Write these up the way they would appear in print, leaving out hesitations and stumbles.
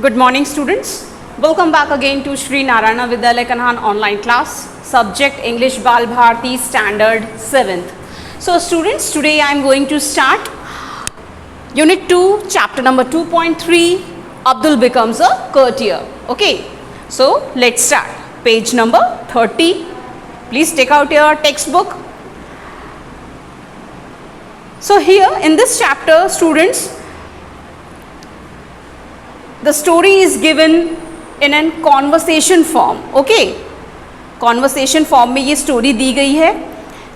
Good morning, students. Welcome back again to Sri Narayana Vidyalaya Kanhan online class. Subject English Bal Bharti Standard 7th. So students, today I am going to start Unit 2, Chapter number 2.3. Abdul becomes a courtier. Okay. So let's start. Page number 30. Please take out your textbook. So here in this chapter, students, the story is given in a conversation form. Okay, conversation form में ये story दी गई है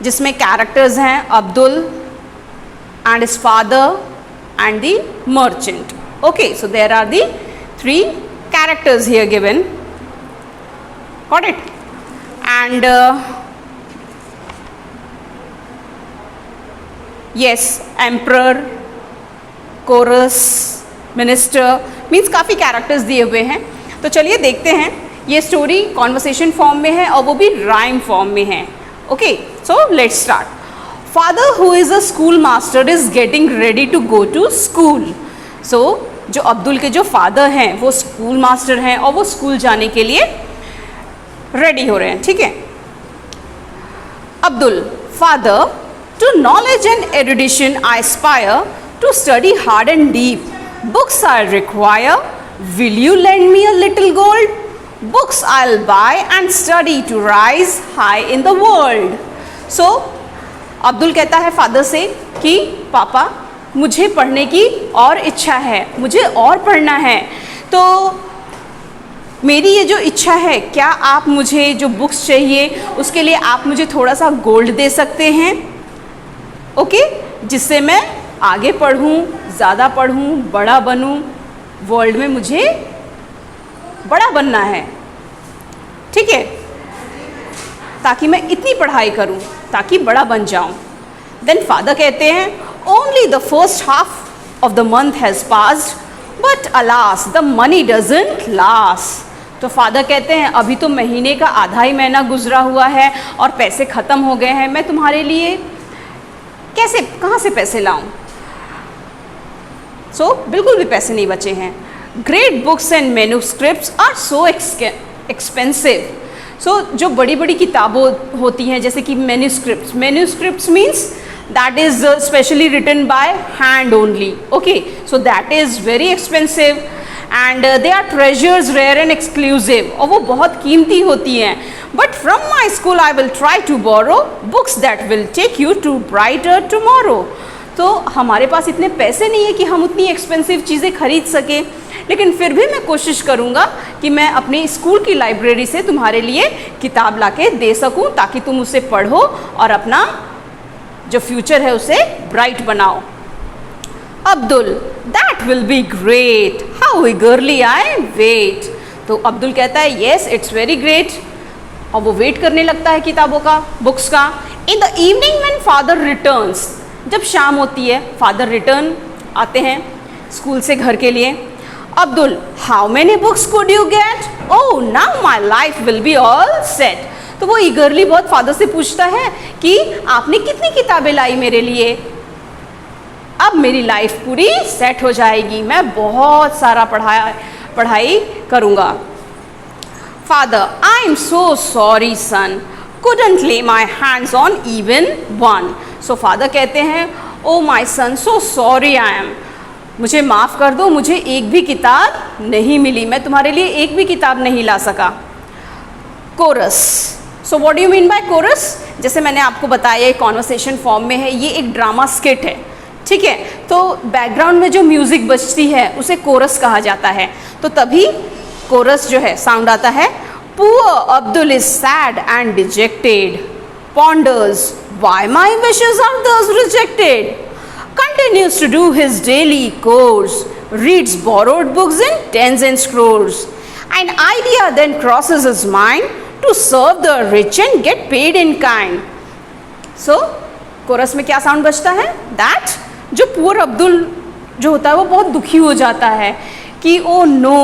जिसमें characters हैं Abdul and his father and the merchant. Okay, so there are the three characters here given. Got it? And yes, emperor, chorus, minister means काफ़ी characters दिए हुए हैं. तो चलिए देखते हैं. ये स्टोरी कॉन्वर्सेशन फॉर्म में है और वो भी राइम फॉर्म में है. Okay, so let's start. Father who is a school master is getting ready to go to school. So जो अब्दुल के जो फादर हैं वो स्कूल मास्टर हैं और वो स्कूल जाने के लिए रेडी हो रहे हैं. ठीक है. Abdul, father, to knowledge and erudition I aspire, to study hard and deep. Books I require, will you lend me a little gold? Books I'll buy and study to rise high in the world. So, Abdul कहता है father से कि पापा मुझे पढ़ने की और इच्छा है, मुझे और पढ़ना है. तो मेरी ये जो इच्छा है, क्या आप मुझे जो बुक्स चाहिए उसके लिए आप मुझे थोड़ा सा गोल्ड दे सकते हैं? ओके, जिससे मैं आगे पढ़ूँ, ज़्यादा पढ़ूँ, बड़ा बनूँ. वर्ल्ड में मुझे बड़ा बनना है. ठीक है, ताकि मैं इतनी पढ़ाई करूँ ताकि बड़ा बन जाऊँ. देन फादर कहते हैं only the first half of the month has passed but alas the money doesn't last. तो फादर कहते हैं अभी तो महीने का आधा ही महीना गुजरा हुआ है और पैसे ख़त्म हो गए हैं. मैं तुम्हारे लिए कैसे, कहाँ से पैसे लाऊँ? सो बिल्कुल भी पैसे नहीं बचे हैं. Great books and manuscripts are so expensive. So जो बड़ी बड़ी किताबों होती हैं जैसे कि manuscripts means that is specially written by hand only. Okay, so that is very expensive and they are treasures rare and exclusive. और वो बहुत कीमती होती हैं. But from my school I will try to borrow books that will take you to brighter tomorrow. तो हमारे पास इतने पैसे नहीं है कि हम उतनी एक्सपेंसिव चीज़ें खरीद सकें, लेकिन फिर भी मैं कोशिश करूँगा कि मैं अपनी स्कूल की लाइब्रेरी से तुम्हारे लिए किताब लाके दे सकूँ ताकि तुम उसे पढ़ो और अपना जो फ्यूचर है उसे ब्राइट बनाओ. Abdul, that will be great, how eagerly I wait. तो अब्दुल कहता है येस इट्स वेरी ग्रेट और वो वेट करने लगता है किताबों का, बुक्स का. In the evening when father returns, जब शाम होती है फादर रिटर्न आते हैं स्कूल से घर के लिए. Abdul, how many books could you get? Oh now my life will be all set. तो वो ईगरली बहुत फादर से पूछता है कि आपने कितनी किताबें लाई मेरे लिए? अब मेरी लाइफ पूरी सेट हो जाएगी, मैं बहुत सारा पढ़ाई करूँगा. Father, I am so sorry son, couldn't lay my hands on even one. So father कहते हैं oh my son so sorry I am, मुझे माफ़ कर दो, मुझे एक भी किताब नहीं मिली, मैं तुम्हारे लिए एक भी किताब नहीं ला सका. Chorus. So what do you mean by chorus? जैसे मैंने आपको बताया कॉन्वर्सेशन फॉर्म में है, ये एक ड्रामा स्किट है. ठीक है, तो बैकग्राउंड में जो म्यूज़िक बजती है उसे कोरस कहा जाता है. तो तभी कोरस जो है साउंड आता है. Poor Abdul is sad and dejected, ponders why my wishes are thus rejected, continues to do his daily course, reads borrowed books in tens and scrolls. An idea then crosses his mind to serve the rich and get paid in kind. So, chorus में क्या sound बजता है? That जो poor Abdul जो होता है वो बहुत दुखी हो जाता है कि oh no,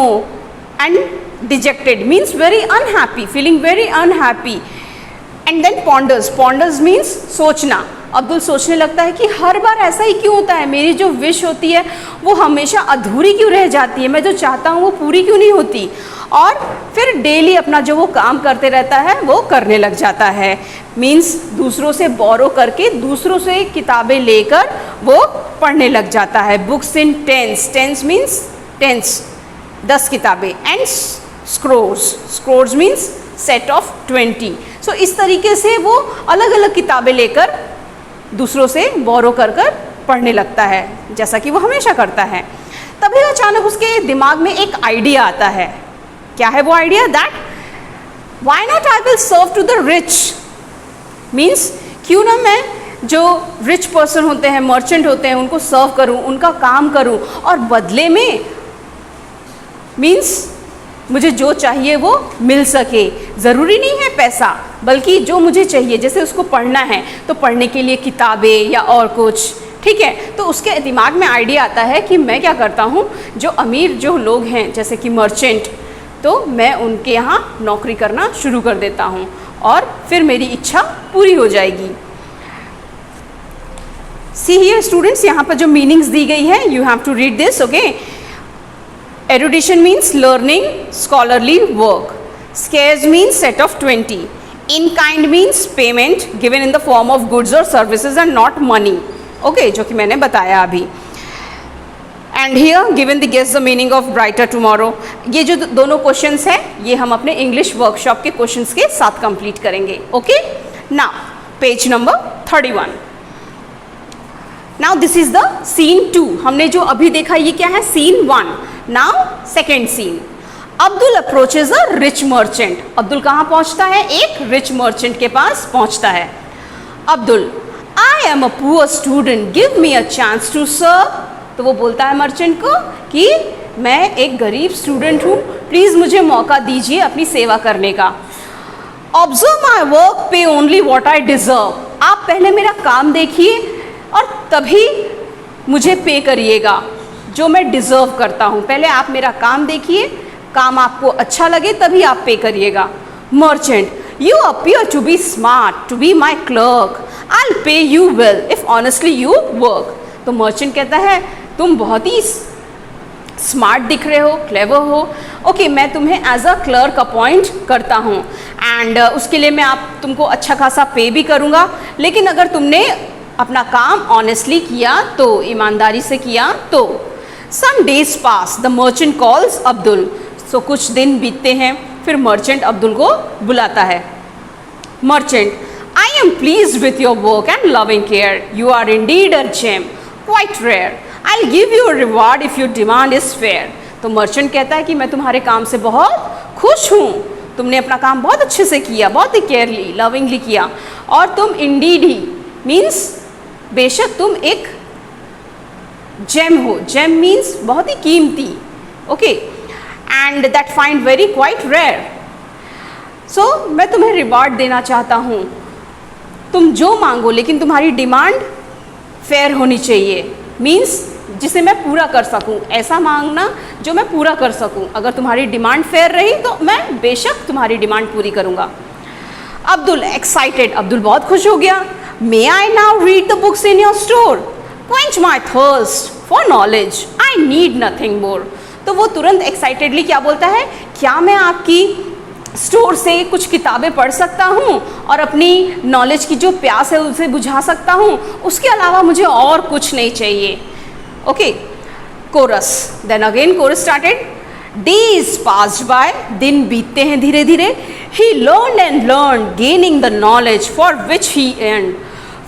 and dejected means very unhappy, feeling very unhappy. And then ponders means सोचना. अब्दुल सोचने लगता है कि हर बार ऐसा ही क्यों होता है, मेरी जो विश होती है वो हमेशा अधूरी क्यों रह जाती है, मैं जो चाहता हूँ वो पूरी क्यों नहीं होती। और फिर डेली अपना जो वो काम करते रहता है वो करने लग जाता है। मीन्स दूसरों से बोरो करके, दूसरों से किताबें लेकर वो पढ़ने लग जाता है। Books in tens, tens means tens 10 किताबें, and scores means set of 20। So इस तरीके से वो अलग अलग किताबें लेकर दूसरों से बोरो कर कर पढ़ने लगता है, जैसा कि वो हमेशा करता है। तभी अचानक उसके दिमाग में एक आइडिया आता है। क्या है वो idea? That why not I will serve to the rich. Means क्यों ना मैं जो रिच पर्सन होते हैं, मर्चेंट होते हैं, उनको सर्व करूं, उनका काम करूं, और बदले में मीन्स मुझे जो चाहिए वो मिल सके। ज़रूरी नहीं है पैसा, बल्कि जो मुझे चाहिए, जैसे उसको पढ़ना है तो पढ़ने के लिए किताबें या और कुछ, ठीक है। तो उसके दिमाग में आइडिया आता है कि मैं क्या करता हूँ, जो अमीर जो लोग हैं जैसे कि मर्चेंट, तो मैं उनके यहाँ नौकरी करना शुरू कर देता हूँ और फिर मेरी इच्छा पूरी हो जाएगी। सी हियर स्टूडेंट्स, यहाँ पर जो मीनिंग्स दी गई है, you have to read this, okay. Erudition means learning, scholarly work. Scores means set of 20। In kind means payment given in the form of goods और services and not money, okay, जो कि मैंने बताया अभी। And here given the guess the meaning of brighter tomorrow. ये जो दोनों questions हैं ये हम अपने इंग्लिश वर्कशॉप के क्वेश्चंस के साथ कंप्लीट करेंगे, okay. Now page number 31। Now this is the scene 2। हमने जो अभी देखा ये क्या है? Scene 1। Now second scene. Abdul approaches a rich merchant. Abdul कहाँ पहुँचता है? एक रिच मर्चेंट के पास पहुँचता है। Abdul, I am a poor student, give me a chance to serve. तो वो बोलता है मर्चेंट को कि मैं एक गरीब स्टूडेंट हूँ, प्लीज़ मुझे मौका दीजिए अपनी सेवा करने का। ऑब्जर्व माई वर्क, पे ओनली वॉट आई डिजर्व। आप पहले मेरा काम देखिए और तभी मुझे पे करिएगा जो मैं डिज़र्व करता हूँ। पहले आप मेरा काम देखिए, काम आपको अच्छा लगे तभी आप पे करिएगा। Merchant, you appear to be smart to be my clerk, I will pay you well if honestly you work. तो मर्चेंट कहता है तुम बहुत ही स्मार्ट दिख रहे हो, क्लेवर हो, ओके, मैं तुम्हें एज अ क्लर्क अपॉइंट करता हूँ एंड उसके लिए मैं तुमको अच्छा खासा पे भी करूँगा, लेकिन अगर तुमने अपना काम ऑनेस्टली किया तो, ईमानदारी से किया तो। Some days pass, the merchant calls Abdul. So कुछ दिन बीतते हैं, फिर मर्चेंट अब्दुल को बुलाता है। Merchant, I am pleased with your work and loving care, you are indeed a gem, quite rare. I'll give you a reward if your demand is fair. तो merchant कहता है कि मैं तुम्हारे काम से बहुत खुश हूँ, तुमने अपना काम बहुत अच्छे से किया, बहुत ही केयरली, लविंगली किया, और तुम इंडीड ही मीन्स बेशक तुम एक जेम हो। जेम मीन्स बहुत ही कीमती, okay, and that find very quite rare. So मैं तुम्हें रिवार्ड देना चाहता हूँ, तुम जो मांगो लेकिन तुम्हारी डिमांड फेयर होनी चाहिए, मीन्स जिसे मैं पूरा कर सकूं, ऐसा मांगना जो मैं पूरा कर सकूं। अगर तुम्हारी डिमांड फेयर रही तो मैं बेशक तुम्हारी डिमांड पूरी करूंगा। अब्दुल एक्साइटेड, अब्दुल बहुत खुश हो गया। May I now read the books in your store, quench my thirst for knowledge, I need nothing more. तो वो तुरंत एक्साइटेडली क्या बोलता है, क्या मैं आपकी स्टोर से कुछ किताबें पढ़ सकता हूँ और अपनी नॉलेज की जो प्यास है उसे बुझा सकता हूँ, उसके अलावा मुझे और कुछ नहीं चाहिए, okay. Chorus, then again chorus started. Days passed by, दिन बीतते हैं धीरे धीरे। He learn and learn, gaining the knowledge for which he earned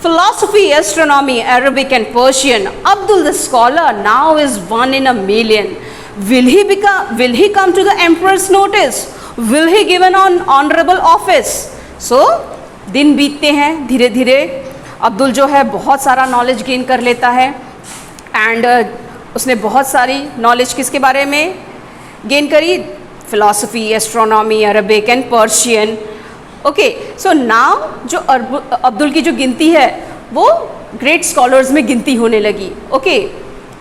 philosophy, astronomy, Arabic and Persian. Abdul the scholar now is one in a million. Will he come to the emperor's notice? Will he give an honorable office? So दिन बीतते हैं धीरे धीरे। अब्दुल जो है बहुत सारा knowledge gain कर लेता है एंड उसने बहुत सारी नॉलेज किसके बारे में गेन करी? Philosophy, astronomy, Arabic and Persian, okay. So now जो अब्दुल की जो गिनती है वो ग्रेट स्कॉलर्स में गिनती होने लगी, okay.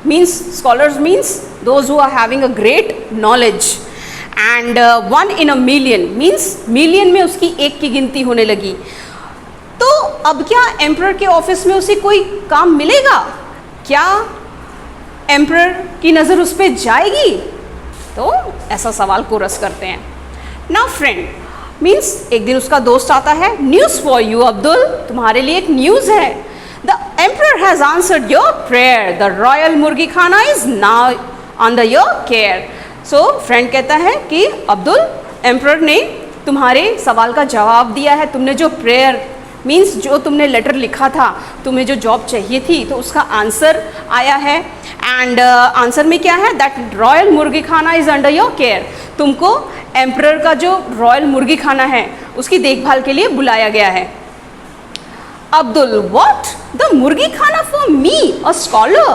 Means scholars means those who are having a great knowledge and 1 in a million means million में उसकी एक की गिनती होने लगी। तो अब क्या एम्परर के ऑफिस में उसे कोई काम मिलेगा? क्या एम्परर की नज़र उस पर जाएगी? तो ऐसा सवाल कोरस करते हैं। नाउ फ्रेंड मीन्स एक दिन उसका दोस्त आता है, न्यूज़ फॉर यू अब्दुल, तुम्हारे लिए एक न्यूज़ है। The emperor has answered your prayer, the royal मुर्गी खाना is now under your care. So friend कहता है कि अब्दुल, एम्परर ने तुम्हारे सवाल का जवाब दिया है, तुमने जो प्रेयर मीन्स जो तुमने लेटर लिखा था, तुम्हें जो जॉब चाहिए थी, तो उसका आंसर आया है। एंड आंसर में क्या है? दैट रॉयल मुर्गी खाना इज़ अंडर योर केयर, तुमको एम्परर का जो रॉयल मुर्गी खाना है उसकी देखभाल के लिए बुलाया गया है। अब्दुल, व्हाट? द मुर्गी खाना फॉर मी अ स्कॉलर?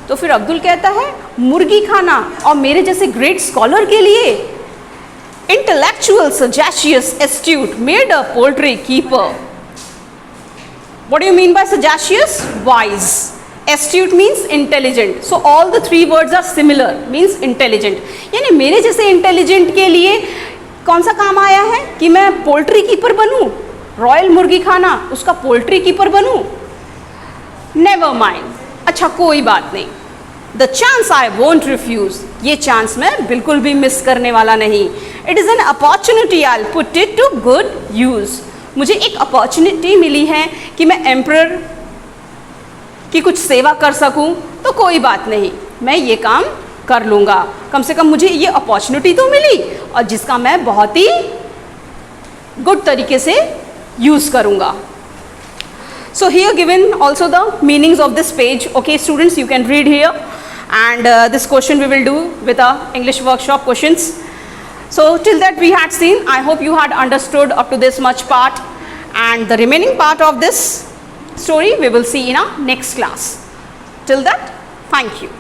तो फिर अब्दुल कहता है मुर्गी खाना और मेरे जैसे ग्रेट स्कॉलर के लिए? इंटेलेक्चुअल, सजेशियस, astute, made a poultry keeper. What do you mean by sagacious? Wise. Astute means intelligent. So all the three words are similar, means intelligent. यानी मेरे जैसे इंटेलिजेंट के लिए कौन सा काम आया है कि मैं पोल्ट्री कीपर बनूं? रॉयल मुर्गी खाना उसका पोल्ट्री कीपर बनूं? नेवर माइंड, अच्छा कोई बात नहीं। The chance I won't refuse, ये चांस मैं बिल्कुल भी मिस करने वाला नहीं। It is an opportunity, I put it to good use. मुझे एक अपॉर्चुनिटी मिली है कि मैं एम्परर की कुछ सेवा कर सकूं, तो कोई बात नहीं, मैं ये काम कर लूँगा। कम से कम मुझे ये अपॉर्चुनिटी तो मिली और जिसका मैं बहुत ही गुड तरीके से यूज़ करूँगा। So here given also the meanings of this page. Okay students, you can read here, and this question we will do with our English workshop questions. So till that we had seen, I hope you had understood up to this much part, and the remaining part of this story we will see in our next class. Till that, thank you.